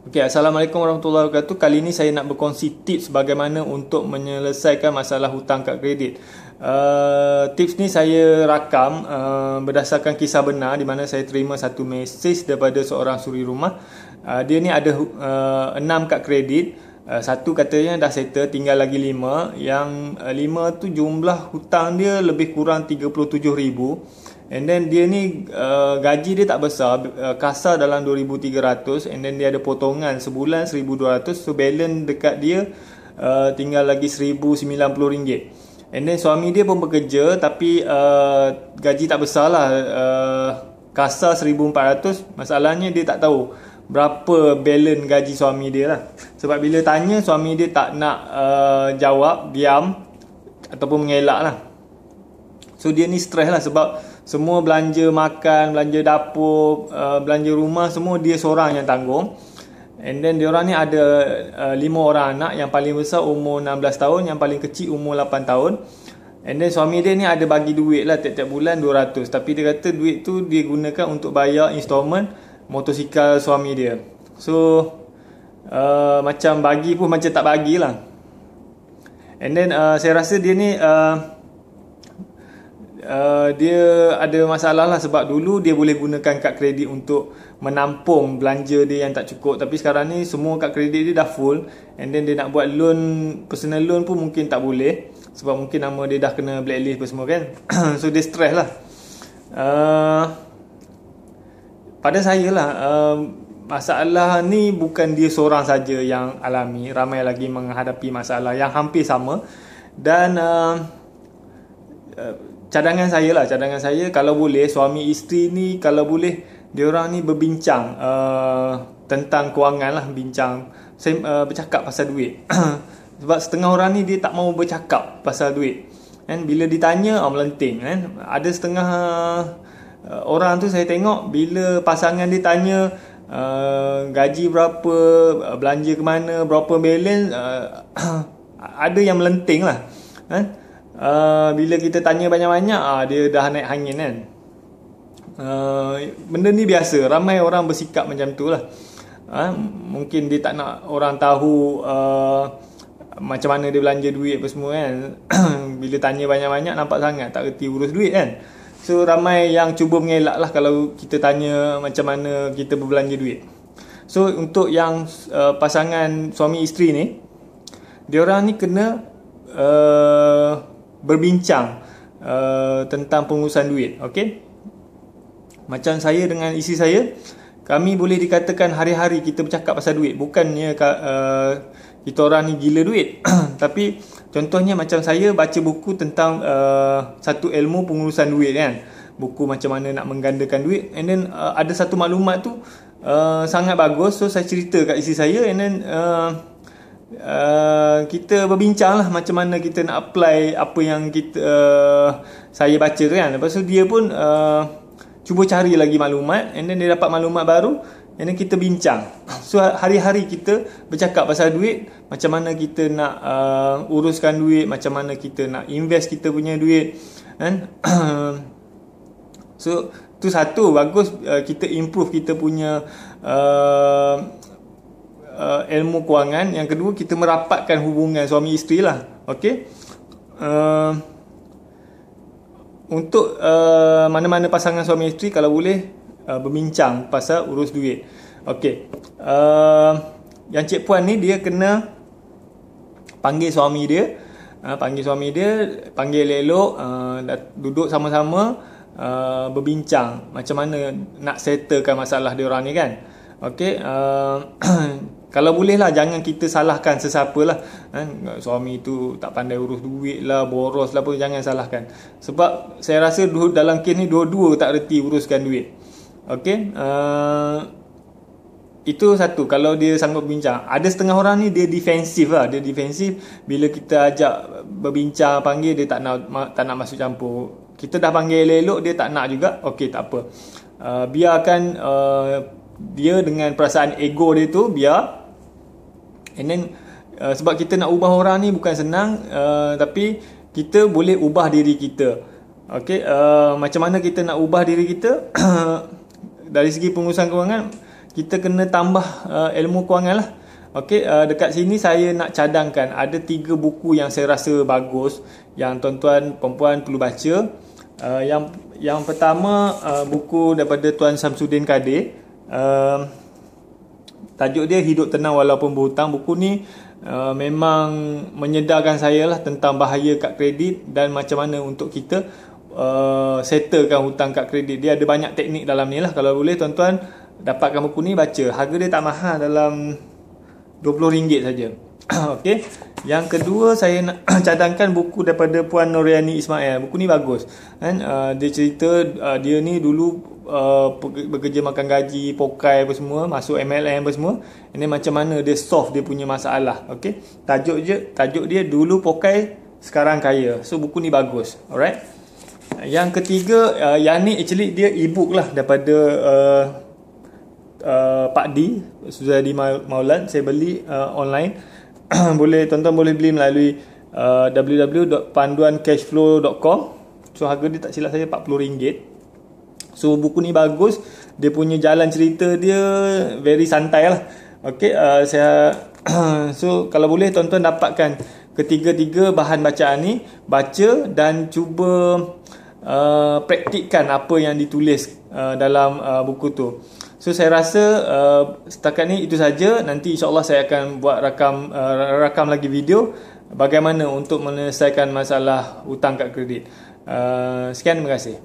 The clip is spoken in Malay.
Okey, Assalamualaikum warahmatullahi wabarakatuh. Kali ini saya nak berkongsi tips bagaimana untuk menyelesaikan masalah hutang kad kredit. Tips ni saya rakam berdasarkan kisah benar di mana saya terima satu mesej daripada seorang suri rumah. Dia ni ada 6 kad kredit. Satu katanya dah settle, tinggal lagi 5. Yang 5 tu jumlah hutang dia lebih kurang 37,000. And then dia ni gaji dia tak besar, kasar dalam 2,300. And then dia ada potongan sebulan 1,200. So balance dekat dia tinggal lagi RM1,090. And then suami dia pun bekerja, tapi gaji tak besar lah, kasar 1,400. Masalahnya dia tak tahu berapa balance gaji suami dia lah. Sebab bila tanya, suami dia tak nak jawab, diam ataupun mengelak lah. So dia ni stres lah sebab semua belanja makan, belanja dapur, belanja rumah, semua dia seorang yang tanggung. And then diorang ni ada 5 orang anak. Yang paling besar umur 16 tahun, yang paling kecil umur 8 tahun. And then suami dia ni ada bagi duit lah tiap-tiap bulan 200. Tapi dia kata duit tu dia gunakan untuk bayar installment motosikal suami dia. So macam bagi pun macam tak bagilah. And then saya rasa dia ni dia ada masalah lah, sebab dulu dia boleh gunakan kad kredit untuk menampung belanja dia yang tak cukup. Tapi sekarang ni semua kad kredit dia dah full. And then dia nak buat loan, personal loan pun mungkin tak boleh, sebab mungkin nama dia dah kena blacklist apa semua kan. So dia stress lah. Pada saya lah, masalah ni bukan dia seorang saja yang alami. Ramai lagi menghadapi masalah yang hampir sama. Dan cadangan saya kalau boleh, suami isteri ni kalau boleh diorang ni berbincang tentang kewangan lah, bercakap pasal duit. Sebab setengah orang ni dia tak mau bercakap pasal duit kan. Bila ditanya melenting kan. Ada setengah orang tu saya tengok, bila pasangan dia tanya gaji berapa, belanja ke mana, berapa balance, ada yang melenting lah kan. Bila kita tanya banyak-banyak, dia dah naik angin kan. Benda ni biasa, ramai orang bersikap macam tu lah. Mungkin dia tak nak orang tahu macam mana dia belanja duit apa semua kan. Bila tanya banyak-banyak, nampak sangat tak reti urus duit kan. So ramai yang cuba mengelak lah kalau kita tanya macam mana kita berbelanja duit. So untuk yang pasangan suami isteri ni, diorang ni kena berbincang tentang pengurusan duit. Okey, macam saya dengan isteri saya, kami boleh dikatakan hari-hari kita bercakap pasal duit. Bukannya kita orang ni gila duit. Tapi contohnya macam saya baca buku tentang satu ilmu pengurusan duit kan, buku macam mana nak menggandakan duit. And then ada satu maklumat tu sangat bagus. So saya cerita kat isteri saya. And then kita berbincang lah macam mana kita nak apply apa yang kita saya baca tu kan. Lepas tu dia pun cuba cari lagi maklumat. And then dia dapat maklumat baru. And then kita bincang. So hari-hari kita bercakap pasal duit. Macam mana kita nak uruskan duit, macam mana kita nak invest kita punya duit kan. So tu satu, bagus kita improve kita punya ilmu kewangan. Yang kedua, kita merapatkan hubungan suami isteri lah. Okey, untuk mana-mana pasangan suami isteri, kalau boleh berbincang pasal urus duit. Okey, yang cik puan ni dia kena panggil suami dia, panggil elok, duduk sama-sama, berbincang macam mana nak settlekan masalah dia orang ni kan. Okey, kalau boleh lah jangan kita salahkan sesiapa lah kan? Suami tu tak pandai urus duit lah, boros lah pun, jangan salahkan. Sebab saya rasa dalam kes ni dua-dua tak reti uruskan duit. Okey, itu satu, kalau dia sanggup bincang. Ada setengah orang ni dia defensif lah. Dia defensif bila kita ajak berbincang, panggil, dia tak nak masuk campur. Kita dah panggil elok, dia tak nak juga. Okey, tak apa, biarkan dia dengan perasaan ego dia tu, biar. And then sebab kita nak ubah orang ni bukan senang, tapi kita boleh ubah diri kita. Okey, macam mana kita nak ubah diri kita? Dari segi pengurusan kewangan, kita kena tambah ilmu kewangan lah. Okey, dekat sini saya nak cadangkan ada 3 buku yang saya rasa bagus yang tuan-tuan perempuan perlu baca. Yang pertama buku daripada Tuan Samsudin Kadir. Tajuk dia Hidup Tenang Walaupun Berhutang. Buku ni memang menyedarkan saya lah tentang bahaya kad kredit dan macam mana untuk kita settlekan hutang kad kredit. Dia ada banyak teknik dalam ni lah. Kalau boleh tuan-tuan dapatkan buku ni, baca. Harga dia tak mahal, dalam RM20 saja. Okey. Yang kedua, saya nak cadangkan buku daripada Puan Noriani Ismail. Buku ni bagus kan. Dia cerita dia ni dulu bekerja makan gaji, pokai apa semua, masuk MLM apa semua. Ini macam mana dia solve dia punya masalah. Okey. Tajuk dia Dulu Pokai Sekarang Kaya. So buku ni bagus. Alright. Yang ketiga, yang ni actually dia e-book lah daripada Pak D, Suzadi Maulan. Saya beli online. Tuan-tuan boleh beli melalui www.panduancashflow.com. So harga dia tak silap saya RM40. So buku ni bagus. Dia punya jalan cerita dia very santai lah. Okay, so kalau boleh tuan-tuan dapatkan ketiga-tiga bahan bacaan ni, baca dan cuba praktikkan apa yang ditulis dalam buku tu. So saya rasa setakat ni itu saja. Nanti insyaAllah saya akan buat rakam lagi video bagaimana untuk menyelesaikan masalah hutang kad kredit. Sekian, terima kasih.